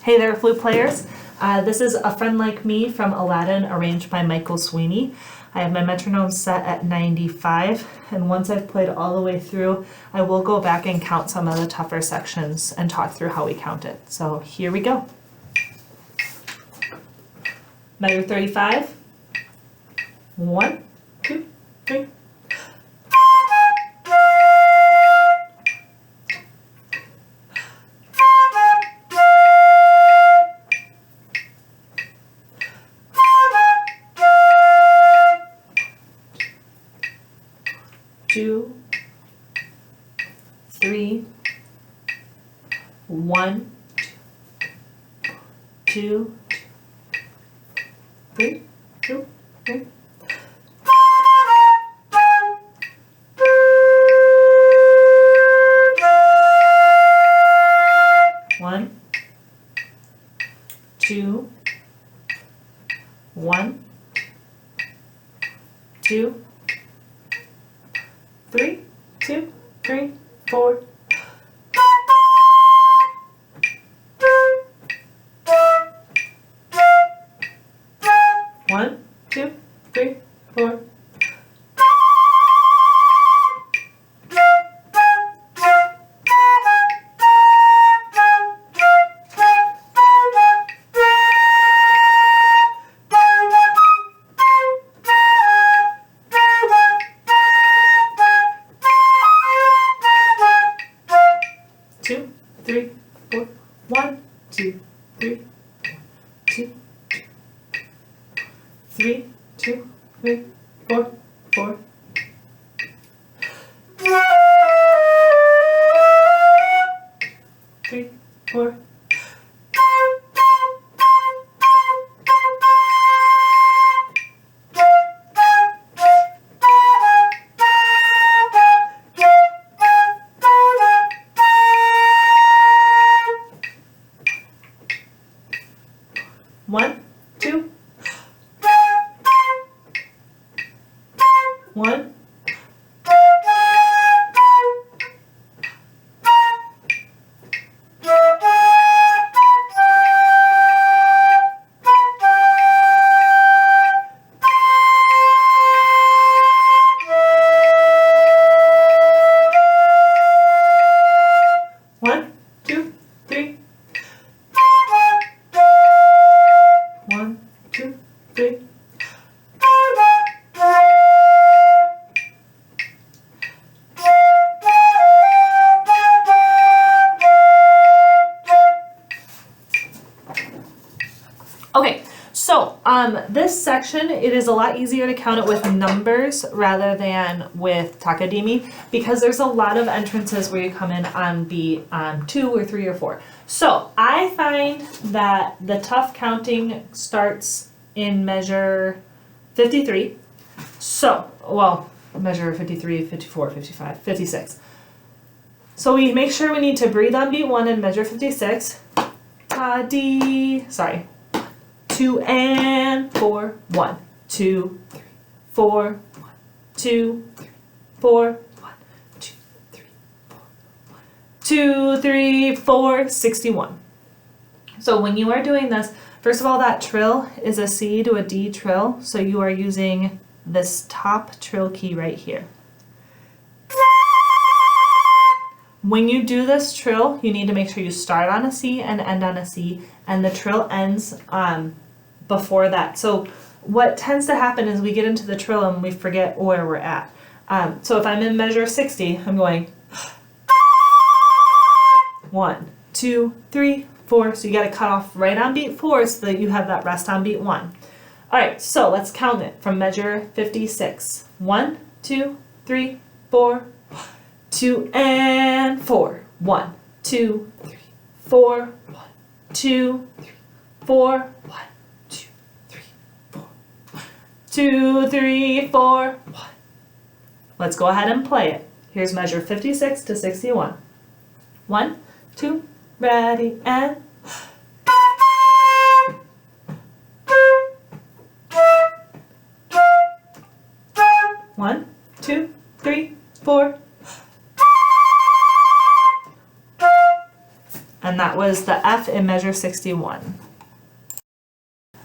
Hey there, flute players. This is A Friend Like Me from Aladdin, arranged by Michael Sweeney. I have my metronome set at 95, and once I've played all the way through, I will go back and count some of the tougher sections and talk through how we count it. So here we go. Measure 35. 1, 2, 3. Two, 3, 1, 2, 3, 2, 3. One, 2, 1, 2, 3, 2, 3, 4. One, 2, 3, 4. Two, 3, 4. 1, 2, 3, 2, 3, 2, 3, 4, 4. Three, 4. One, 2. 1. One, 2, 3. 1, 2, 3. Okay, so this section, it is a lot easier to count it with numbers rather than with takadimi because there's a lot of entrances where you come in on beat 2 or 3 or 4. So I find that the tough counting starts in measure 53. So, well, measure 53, 54, 55, 56. So we make sure we need to breathe on beat 1 and measure 56. D, sorry. 2 and 4, 1, 2, 3, 4, 1, 2, 3, 4, 1, 2, 3, 4, 1, 2, 3, 4, 61. So when you are doing this, first of all, that trill is a C to a D trill, so you are using this top trill key right here. When you do this trill, you need to make sure you start on a C and end on a C, and the trill ends before that. So what tends to happen is we get into the trill and we forget where we're at. So if I'm in measure 60, I'm going 1, 2, 3, 4. So you got to cut off right on beat 4 so that you have that rest on beat 1. All right, so let's count it from measure 56. 1, 2, 3, 4, 2 and 4. 1, 2, 3, 4, 1, 2, 3, 4, 1, 2, 3, 4, 1, 2, 3, 4, 1. Let's go ahead and play it. Here's measure 56 to 61. 1, 2, ready, and 1, 2, 3, 4. And that was the F in measure 61.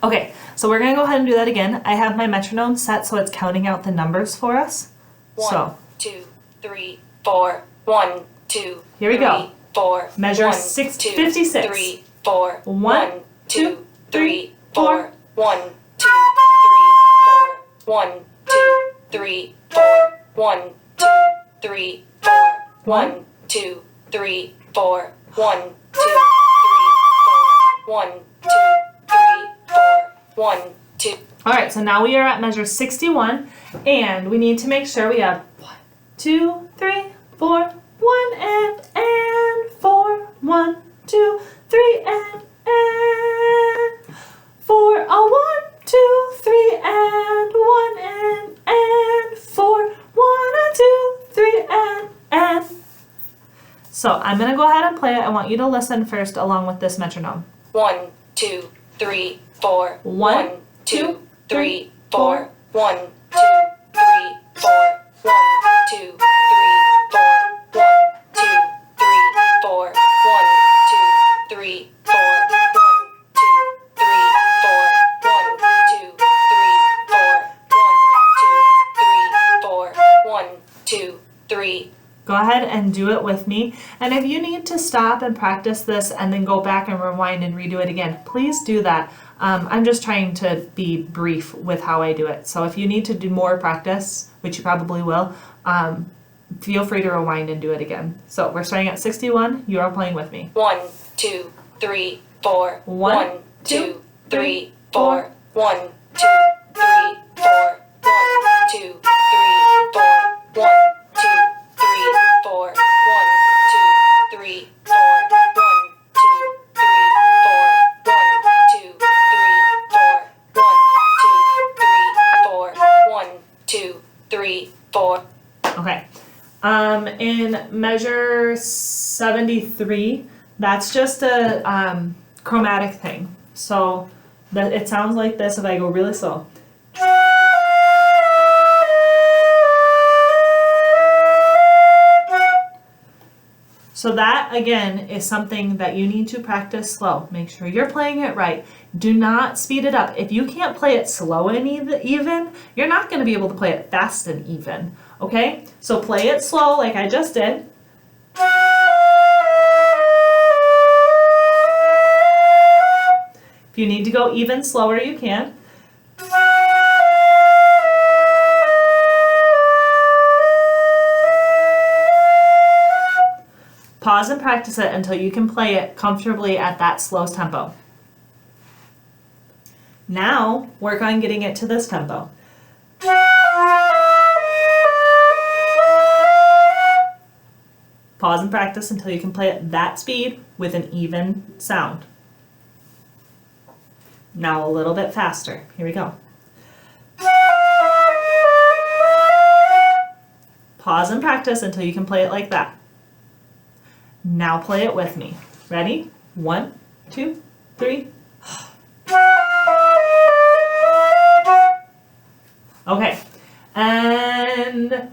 Okay, so we're gonna go ahead and do that again. I have my metronome set so it's counting out the numbers for us. 1, 2, 3, 4. 1, 2. Here we go. 3, 4. Measure 1, 56. 3, 4. 1, 2, 3, 4. 1, 2, 3, 4. 1, 2, 3, 4. 1, 2, 3, 4. 1, 2, 3, 4. 1, 2, 3, 4. 1, 2, 3, 4. 1, 2. All right, so now we are at measure 61, and we need to make sure we have 1, 2, 3, 4, 1 and 4, 1, 2, 3 and 4, a 1, 2, 3 and 1 and 4, 1, a 2, 3 and. So I'm gonna go ahead and play it. I want you to listen first along with this metronome. 1, 2, 3, 4. 1, 2, 3, 4. 1, 2, 3, 4. 1, 2, 3, 4. 1, 2, 3, 4. 1, 2, 3, 4. 1, 2, 3, 4. 1, 2, 3, 4. 1, 2, 3. Go ahead and do it with me. And if you need to stop and practice this and then go back and rewind and redo it again, please do that. I'm just trying to be brief with how I do it. So if you need to do more practice, which you probably will, feel free to rewind and do it again. So we're starting at 61. You are playing with me. 1, 2, 3, 4. 1, 2, 3, 4. 1, 2, 3, 4. 1, 2, 3, 4. 1, 2, 3, 4. 1, 2, 3, 4. 1, 2, 3, 4. 1, 2, 3, 4. 1, 2, 3, 4. Okay. In measure 73, that's just a chromatic thing. So that it sounds like this if I go really slow. So that, again, is something that you need to practice slow. Make sure you're playing it right. Do not speed it up. If you can't play it slow and even, you're not going to be able to play it fast and even. Okay? So play it slow like I just did. If you need to go even slower, you can. Pause and practice it until you can play it comfortably at that slow tempo. Now, work on getting it to this tempo. Pause and practice until you can play it that speed with an even sound. Now a little bit faster. Here we go. Pause and practice until you can play it like that. Now play it with me. Ready? 1, 2, 3. Okay. And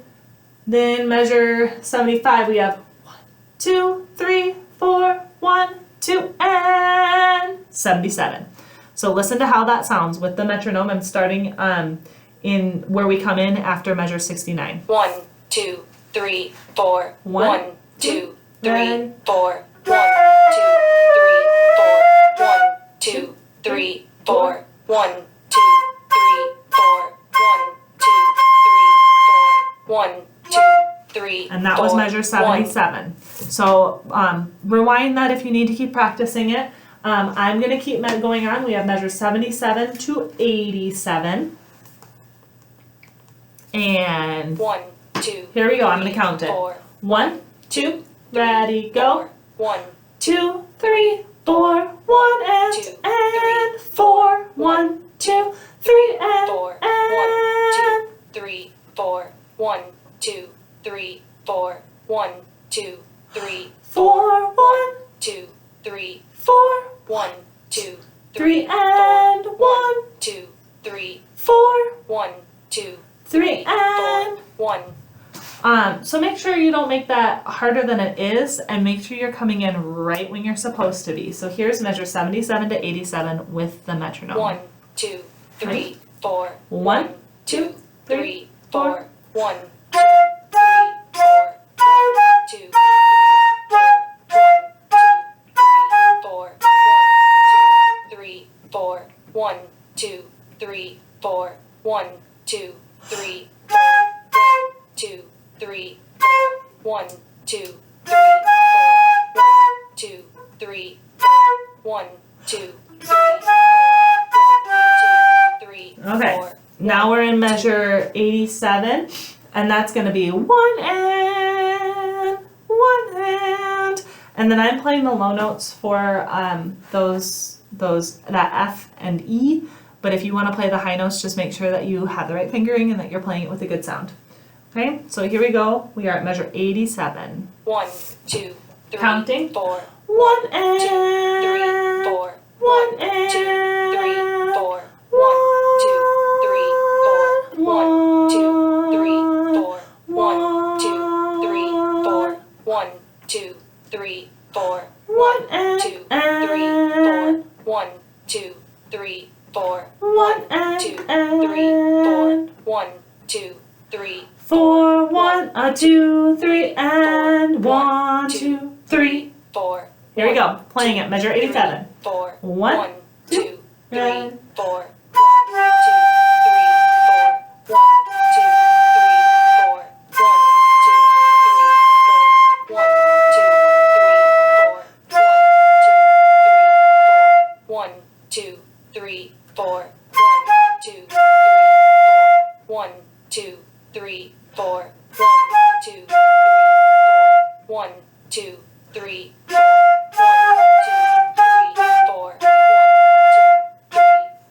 then measure 75. We have 1, 2, 3, 4, 1, 2, and 77. So listen to how that sounds with the metronome. I'm starting in where we come in after measure 69. 1, 2, 3, 4. 1, 2, 3, 4. 1, 2, 3, 4. 1, 2, 3, 4. 1, 2, 3, 4. 1, 2, 3, 4. 1, 2, 3. And that was measure 77. So rewind that if you need to keep practicing it. I'm going to keep going on. We have measure 77 to 87. And 1, 2. Here we go. I'm going to count it. 1, 2, ready, go. 1, 2, 3, 4, 1 and 4. 1, 2, 3 and 4. 1, 2, 3, 4. 1, 2, 3, 4. 1, 2, 3, 4, 1, 2, 3, 4, 1, 2, 3 and 1, 2, 3, 4, 1, 2, 3 and 1. So make sure you don't make that harder than it is, and make sure you're coming in right when you're supposed to be. So here's measure 77 to 87 with the metronome. 1, 2, 3, 4. 1, 2, 3, 4. 1, 2, 3, 4. 1, 2, 3, 4. 1, 2, 3, 4. 1, 2, 3, 4. 1, 2, 3, 4. 1, 2, 3, 4. 1, 2, 3, 4. Okay, now we're in measure 87, and that's going to be one hand, and then I'm playing the low notes for that F and E. But if you want to play the high notes, just make sure that you have the right fingering and that you're playing it with a good sound. Okay, so here we go. We are at measure 87. 1, 2, 3, Counting. 4. 1 2, 3, and 4. 1 2, 3, and 4. 1, 2, 3, 4. 1, 2, 3, 4. 1, 2, 3, 4. 1, 2, 3, 4. 1 2, 3, 4. 1, 2, 3, 4. 1 2, 3, 4. 1, 2, 3, 4, 1, 2, 3, and 1, 2, 3. 4. Here we go. Playing it. Measure 87. 4. 1, 2, 3, and 4. 1, 2, 3, 4. 1, 2, 3, 4. 1, 2, 3, 4. 1, 2, 3, 4. 1, 2, 3,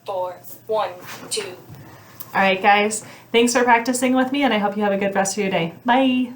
4. 1, 2. All right, guys. Thanks for practicing with me, and I hope you have a good rest of your day. Bye.